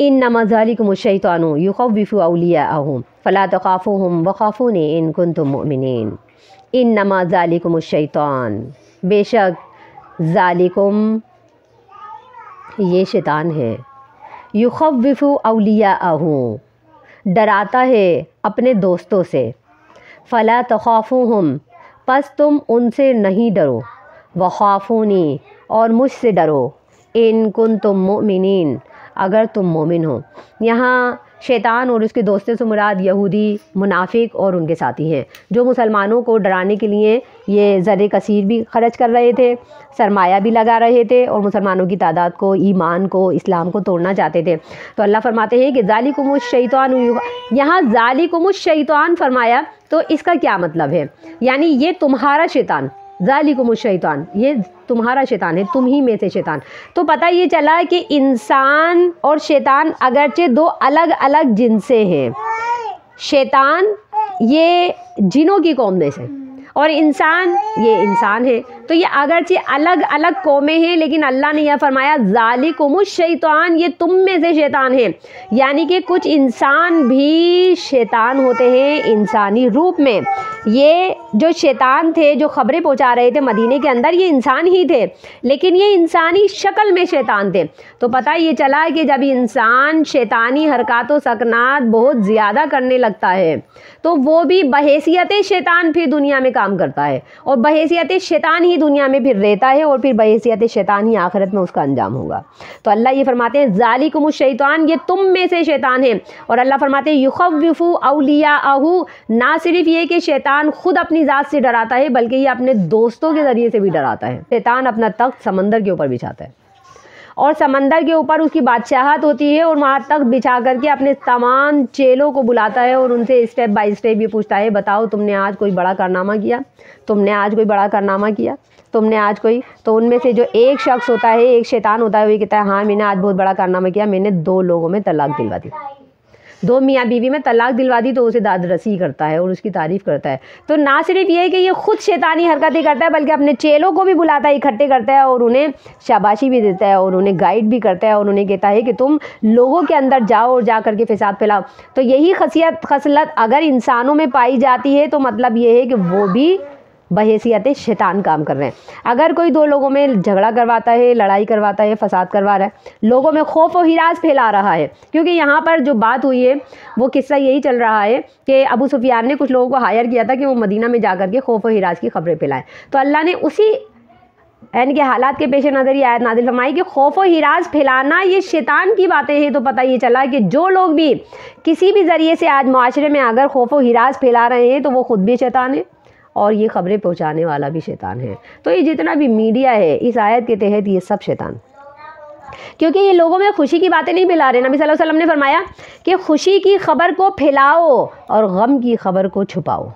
इन्नमा ज़ालिकुमुश शैतानु युख़व्विफ़ु औलियाअहु फ़ला तख़ाफ़ूहुम वख़ाफ़ूनी इन कुंतुम मुमिनीन। इन्नमा ज़ालिकुमुश शैतान, बेशक ज़ालिकुम ये शैतान है, युख़व्विफ़ु औलियाअहु डराता है अपने दोस्तों से, फ़ला तख़ाफ़ूहुम पस तुम उनसे नहीं डरो, वख़ाफ़ूनी और मुझसे डरो, इन कुंतुम मुमिनीन अगर तुम मोमिन हो। यहाँ शैतान और उसके दोस्तों से मुराद यहूदी, मुनाफिक और उनके साथी हैं, जो मुसलमानों को डराने के लिए ये ज़र कसीर भी खर्च कर रहे थे, सरमाया भी लगा रहे थे और मुसलमानों की तादाद को, ईमान को, इस्लाम को तोड़ना चाहते थे। तो अल्लाह फरमाते हैं कि ज़ालिकुमुश शैतान, यहाँ ज़ालिकुमुश शैतान फरमाया तो इसका क्या मतलब है, यानी ये तुम्हारा शैतान, ज़ालिकुमुश शैतान ये तुम्हारा शैतान है, तुम ही में से शैतान। तो पता ये चला कि इंसान और शैतान अगरचे दो अलग अलग जिनसे हैं। शैतान ये जिनों की कौम में से और इंसान ये इंसान है, तो ये अगरचे अलग अलग कौमें हैं, लेकिन अल्लाह ने यह फरमाया ज़ालिकुमुश शैतान ये तुम में से शैतान है। यानी कि कुछ इंसान भी शैतान होते हैं इंसानी रूप में। ये जो शैतान थे जो ख़बरें पहुंचा रहे थे मदीने के अंदर, ये इंसान ही थे, लेकिन ये इंसानी शक्ल में शैतान थे। तो पता ये चला कि जब इंसान शैतानी हरकत व सकनात बहुत ज़्यादा करने लगता है तो वो भी बहैसियत शैतान फिर दुनिया में काम करता है और बहैसियत शैतान ही दुनिया में फिर रहता है और फिर बहैसियत शैतान ही आखिरत में उसका अंजाम होगा। तो अल्लाह ये फरमाते हैं ज़ालिकुमुश शैतान ये तुम में से शैतान है। और अल्लाह फरमाते हैं युख़व्विफ़ु औलियाअहु, ना सिर्फ ये कि शैतान खुद अपनी ज़ात से डराता है बल्कि ये अपने दोस्तों के ज़रिए से भी डराता है। शैतान अपना तख्त समंदर के ऊपर बिछाता है और समंदर के ऊपर उसकी बादशाहत होती है और वहाँ तक बिछा करके अपने तमाम चेलों को बुलाता है और उनसे स्टेप बाय स्टेप ये पूछता है, बताओ तुमने आज कोई बड़ा कारनामा किया, तुमने आज कोई बड़ा कारनामा किया, तुमने आज कोई। तो उनमें से जो एक शख्स होता है, एक शैतान होता है, वही कहता है हाँ मैंने आज बहुत बड़ा कारनामा किया, मैंने 2 लोगों में तलाक दिलवा दी, 2 मियाँ बीवी में तलाक दिलवा दी। तो उसे दादरसी करता है और उसकी तारीफ़ करता है। तो ना सिर्फ ये है कि ये खुद शैतानी हरकतें करता है बल्कि अपने चेलों को भी बुलाता है, इकट्ठे करता है और उन्हें शाबाशी भी देता है और उन्हें गाइड भी करता है और उन्हें कहता है कि तुम लोगों के अंदर जाओ और जा करके फ़साद फैलाओ। तो यही खसलत अगर इंसानों में पाई जाती है तो मतलब ये है कि वो भी बहैसियत शैतान काम कर रहे हैं। अगर कोई 2 लोगों में झगड़ा करवाता है, लड़ाई करवाता है, फसाद करवा रहा है, लोगों में खौफ और हिरास फैला रहा है, क्योंकि यहाँ पर जो बात हुई है वो किस्सा यही चल रहा है कि अबू सुफियान ने कुछ लोगों को हायर किया था कि वो मदीना में जाकर के खौफ और हिरास की खबरें फैलाएं। तो अल्लाह ने उसी यानी कि हालात के पेश नज़र ये आयत नाज़िल फरमाई कि खौफ और हिरास फैलाना ये शैतान की बातें हैं। तो पता ये चला कि जो लोग भी किसी भी ज़रिए से आज माशरे में अगर खौफ और हिरास फैला रहे हैं तो वो ख़ुद भी शैतान है और ये खबरें पहुंचाने वाला भी शैतान है। तो ये जितना भी मीडिया है इस आयत के तहत ये सब शैतान, क्योंकि ये लोगों में खुशी की बातें नहीं फैला रहे। नबी सल्लल्लाहु अलैहि वसल्लम ने फरमाया कि खुशी की खबर को फैलाओ और गम की खबर को छुपाओ।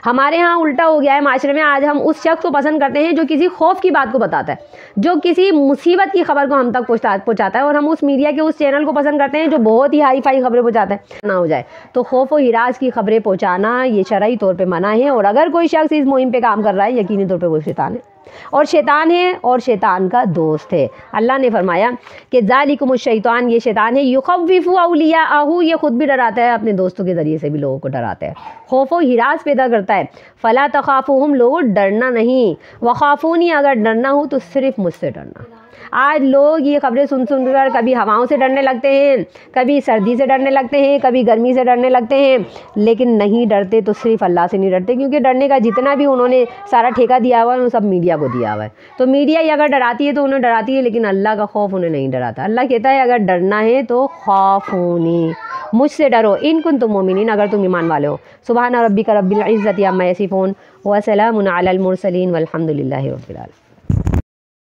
हमारे यहाँ उल्टा हो गया है माशरे में। आज हम उस शख्स को पसंद करते हैं जो किसी खौफ की बात को बताता है, जो किसी मुसीबत की खबर को हम तक पहुँचाता है, और हम उस मीडिया के उस चैनल को पसंद करते हैं जो बहुत ही हाई फाई खबरें पहुँचाता है। ना हो जाए तो खौफ और हिरास की खबरें पहुँचाना ये शरई तौर पर मना है। और अगर कोई शख्स इस मुहिम पर काम कर रहा है यकीनी तौर पर वो शैतान है और शैतान है और शैतान का दोस्त है। अल्लाह ने फरमाया कि ज़ालिकुमुश शैतान ये शैतान है, युख़व्विफ़ु औलियाअहु ये ख़ुद भी डराता है, अपने दोस्तों के ज़रिए से भी लोगों को डराता है, खौफ व हिरास पैदा करता है। फ़ला तख़ाफ़ूहुम लोगों डरना नहीं, वख़ाफ़ूनी अगर डरना हो तो सिर्फ मुझसे डरना। आज लोग ये खबरें सुन कर कभी हवाओं से डरने लगते हैं, कभी सर्दी से डरने लगते हैं, कभी गर्मी से डरने लगते हैं, लेकिन नहीं डरते तो सिर्फ अल्लाह से नहीं डरते, क्योंकि डरने का जितना भी उन्होंने सारा ठेका दिया हुआ है वो सब मीडिया को दिया हुआ है। तो मीडिया ही अगर डराती है तो उन्हें डराती है, लेकिन अल्लाह का खौफ उन्हें नहीं डराता। अल्लाह कहता है अगर डरना है तो ख़ाफ़ूनी मुझसे डरो, इन कुंतुम मुमिनीन अगर तुम ईमान वाले हो। सुबहान रब्बिका रब्बिल इज़्ज़ति अम्मा यसिफ़ून व सलामुन अलल मुरसलीन वल्हम्दुलिल्लाहि रब्बिल आलमीन।